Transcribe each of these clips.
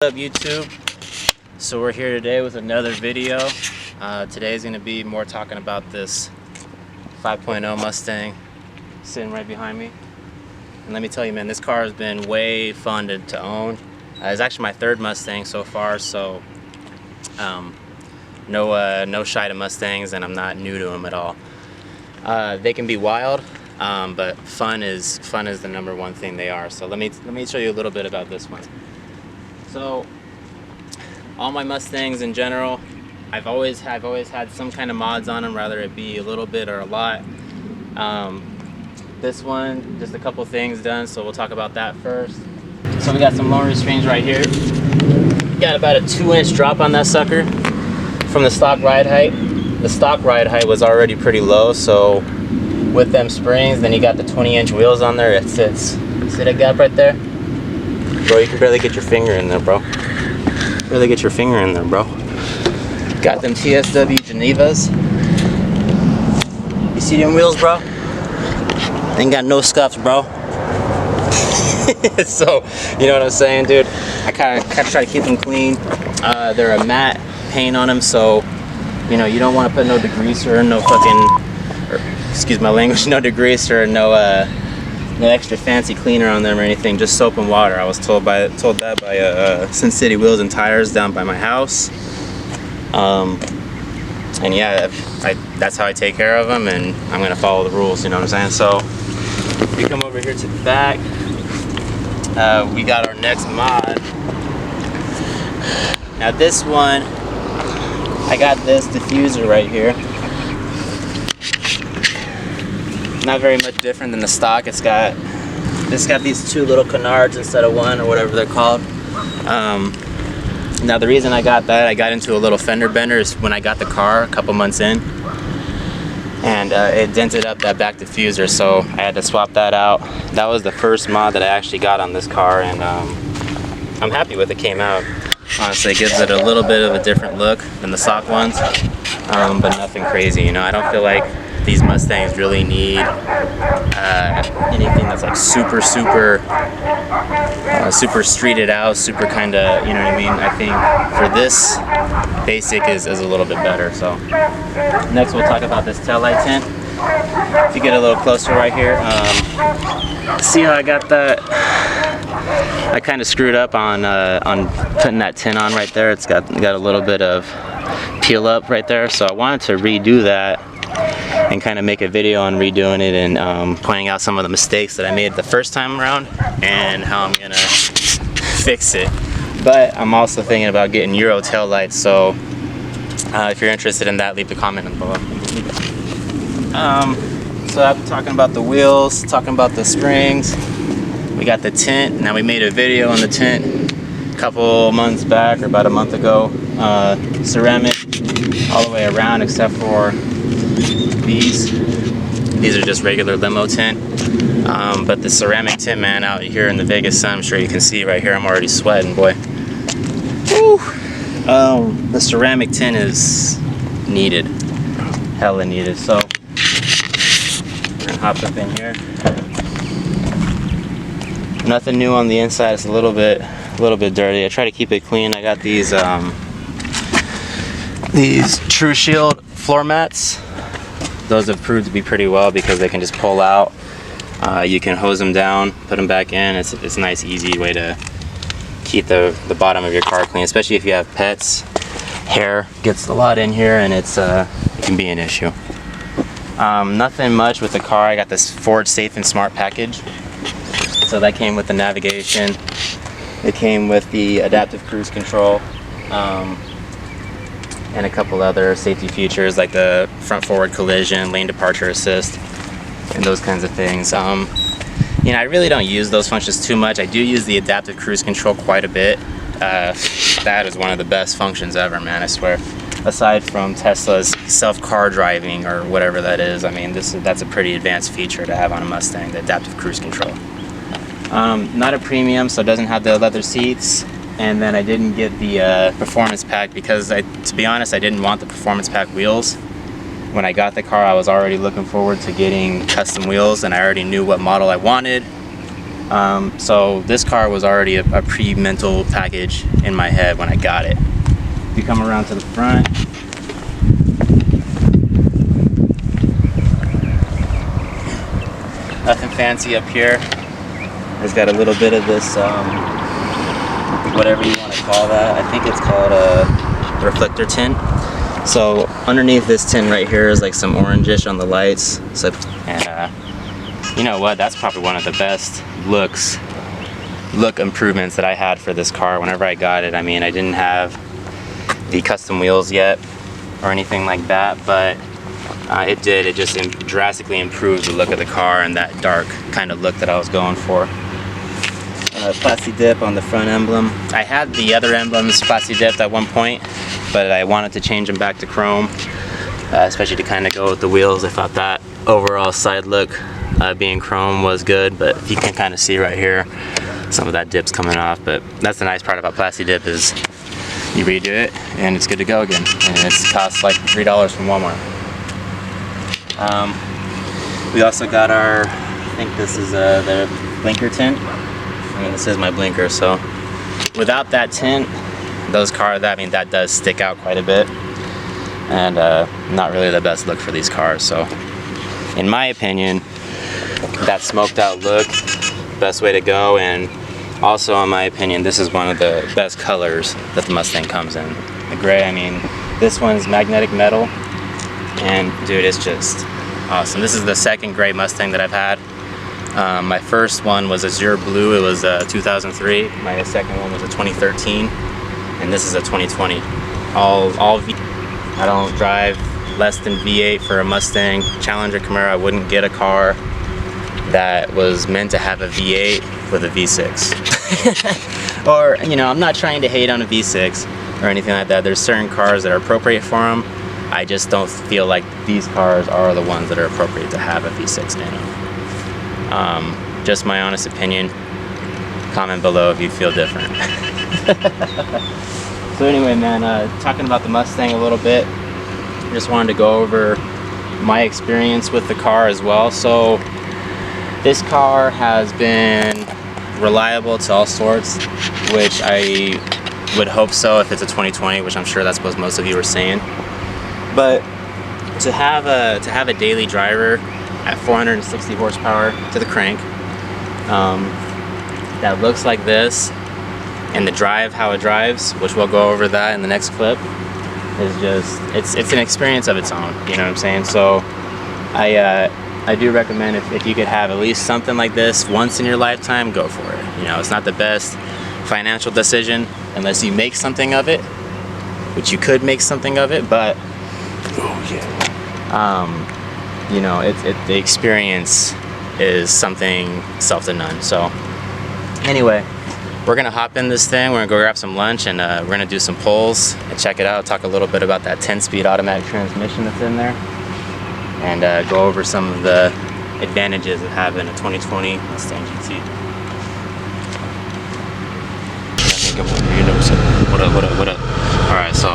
What's up YouTube? So we're here today with another video. Today's going to be more talking about this 5.0 Mustang sitting right behind me. And let me tell you, man, this car has been way fun to own. It's actually my third Mustang so far, so no shy to Mustangs, and I'm not new to them at all. They can be wild, but fun is the number one thing they are. So let me show you a little bit about this one. So, all my Mustangs in general, I've always had some kind of mods on them, whether it be a little bit or a lot. This one, just a couple things done, so we'll talk about that first. So we got some lower restraints right here. Got about a 2-inch drop on that sucker from the stock ride height. The stock ride height was already pretty low, so with them springs, then you got the 20-inch wheels on there. It sits. See that gap right there? Bro, you can barely get your finger in there, bro. Barely get your finger in there, bro. Got them TSW Genevas. You see them wheels, bro? Ain't got no scuffs, bro. So, you know what I'm saying, dude? I kind of try to keep them clean. They're a matte paint on them, so, you know, you don't want to put no degreaser, no fucking, or, excuse my language, no degreaser, no extra fancy cleaner on them or anything, just soap and water. I was told that by Sin City Wheels and Tires down by my house. And yeah, that's how I take care of them, and I'm gonna follow the rules, you know what I'm saying? So if you come over here to the back, we got our next mod. Now this one, I got this diffuser right here. Not very much different than the stock. It's got these two little canards instead of one, or whatever they're called. Now the reason I got that, I got into a little fender bender is when I got the car a couple months in, and it dented up that back diffuser, so I had to swap that out. That was the first mod that I actually got on this car, and I'm happy with it. Came out. Honestly, it gives it a little bit of a different look than the stock ones, but nothing crazy, you know. I don't feel like these Mustangs really need anything that's like super streeted out, super kind of, you know what I mean? I think for this, basic is a little bit better. So next we'll talk about this taillight tint. If you get a little closer right here, see how I got that? I kind of screwed up on putting that tint on right there. It's got a little bit of peel up right there, so I wanted to redo that and kind of make a video on redoing it and pointing out some of the mistakes that I made the first time around and how I'm gonna fix it. But I'm also thinking about getting Euro tail lights, so if you're interested in that, leave the comment below. So after talking about the wheels, talking about the springs, we got the tint. Now we made a video on the tint a couple months back, or about a month ago. Ceramic all the way around except for these are just regular limo tint, but the ceramic tint, man, out here in the Vegas sun, I'm sure you can see right here, I'm already sweating, boy. Woo! The ceramic tint is needed, hella needed. So we're gonna hop up in here. Nothing new on the inside. It's a little bit dirty. I try to keep it clean. I got these True Shield floor mats. Those have proved to be pretty well because they can just pull out. You can hose them down, put them back in. It's a nice, easy way to keep the bottom of your car clean, especially if you have pets. Hair gets a lot in here, and it can be an issue. Nothing much with the car. I got this Ford Safe and Smart package. So that came with the navigation. It came with the adaptive cruise control. And a couple other safety features like the front forward collision, lane departure assist, and those kinds of things. You know, I really don't use those functions too much. I do use the adaptive cruise control quite a bit. That is one of the best functions ever, man, I swear. Aside from Tesla's self-car driving or whatever that is, I mean, that's a pretty advanced feature to have on a Mustang, the adaptive cruise control. Not a premium, so it doesn't have the leather seats. And then I didn't get the performance pack because, to be honest, I didn't want the performance pack wheels. When I got the car, I was already looking forward to getting custom wheels, and I already knew what model I wanted. So this car was already a pre-mental package in my head when I got it. If you come around to the front, nothing fancy up here. It's got a little bit of this, whatever you want to call that. I think it's called a reflector tint. So underneath this tint right here is like some orangish on the lights. So, and you know what? That's probably one of the best look improvements that I had for this car whenever I got it. I mean, I didn't have the custom wheels yet or anything like that, but it just drastically improved the look of the car and that dark kind of look that I was going for. Plasti dip on the front emblem. I had the other emblems plasti dipped at one point, but I wanted to change them back to chrome, especially to kind of go with the wheels. I thought that overall side look being chrome was good, but you can kind of see right here some of that dip's coming off. But that's the nice part about plasti dip is you redo it and it's good to go again, and it costs like $3 from Walmart. We also got our, I think this is the blinker tint. I mean, this is my blinker, so without that tint, those cars, I mean, that does stick out quite a bit, and not really the best look for these cars. So in my opinion, that smoked out look, best way to go. And also in my opinion, this is one of the best colors that the Mustang comes in. The gray, I mean, this one's magnetic metal, and dude, it's just awesome. This is the second gray Mustang that I've had. My first one was Azure Blue. It was 2003. My second one was a 2013, and this is a 2020. All V. I don't drive less than V8 for a Mustang, Challenger, Camaro. I wouldn't get a car that was meant to have a V8 with a V6. Or, you know, I'm not trying to hate on a V6 or anything like that. There's certain cars that are appropriate for them. I just don't feel like these cars are the ones that are appropriate to have a V6 in them. Just my honest opinion. Comment below if you feel different. So anyway, man, talking about the Mustang a little bit, just wanted to go over my experience with the car as well. So this car has been reliable to all sorts, which I would hope so if it's a 2020, which I'm sure that's what most of you were saying. But to have a daily driver at 460 horsepower to the crank, that looks like this, and the drive, how it drives, which we'll go over that in the next clip, is just, it's an experience of its own, you know what I'm saying? So I do recommend if you could have at least something like this once in your lifetime, go for it. You know, it's not the best financial decision unless you make something of it, which you could make something of it, but oh yeah, you know, the experience is something self to none. So anyway, we're gonna hop in this thing, we're gonna go grab some lunch, and we're gonna do some pulls and check it out, talk a little bit about that 10-speed automatic transmission that's in there, and go over some of the advantages of having a 2020 Mustang GT. You know, so what up? Alright, so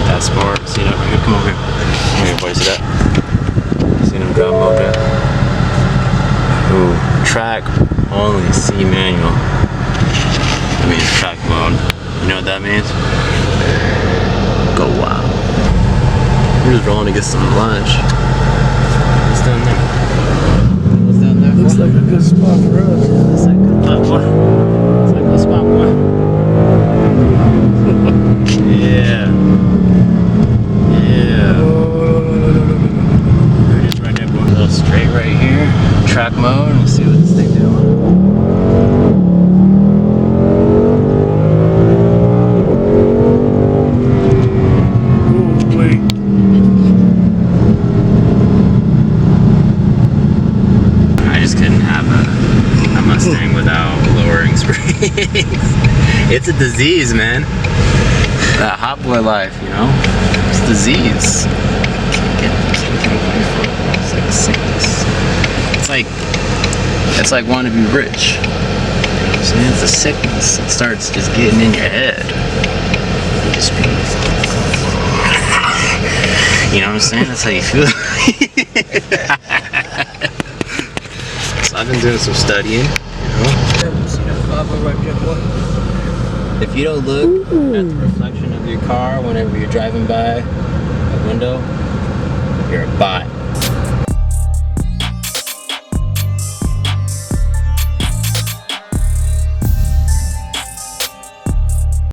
that sport, see that right here? Come over here. Come here, boys, see that? See them drive mode there? Ooh, track only C manual. That means track mode. You know what that means? Go wild. We're just rolling to get some lunch. What's down there? What's down there? Looks like a good spot for us. Looks like a good spot, boy. Looks like a good spot, boy. Yeah. Yeah. There it is right there, boy. A little straight right here. Track mode. Let's see what this thing doing. It's a disease, man. That hot boy life, you know? It's a disease. Can't get this. It's like a sickness. It's like wanting to be rich. You know what I'm saying? It's a sickness. It starts just getting in your head. You just be, you know what I'm saying? That's how you feel. So I've been doing some studying. You know? If you don't look at the reflection of your car whenever you're driving by a window, you're a bot.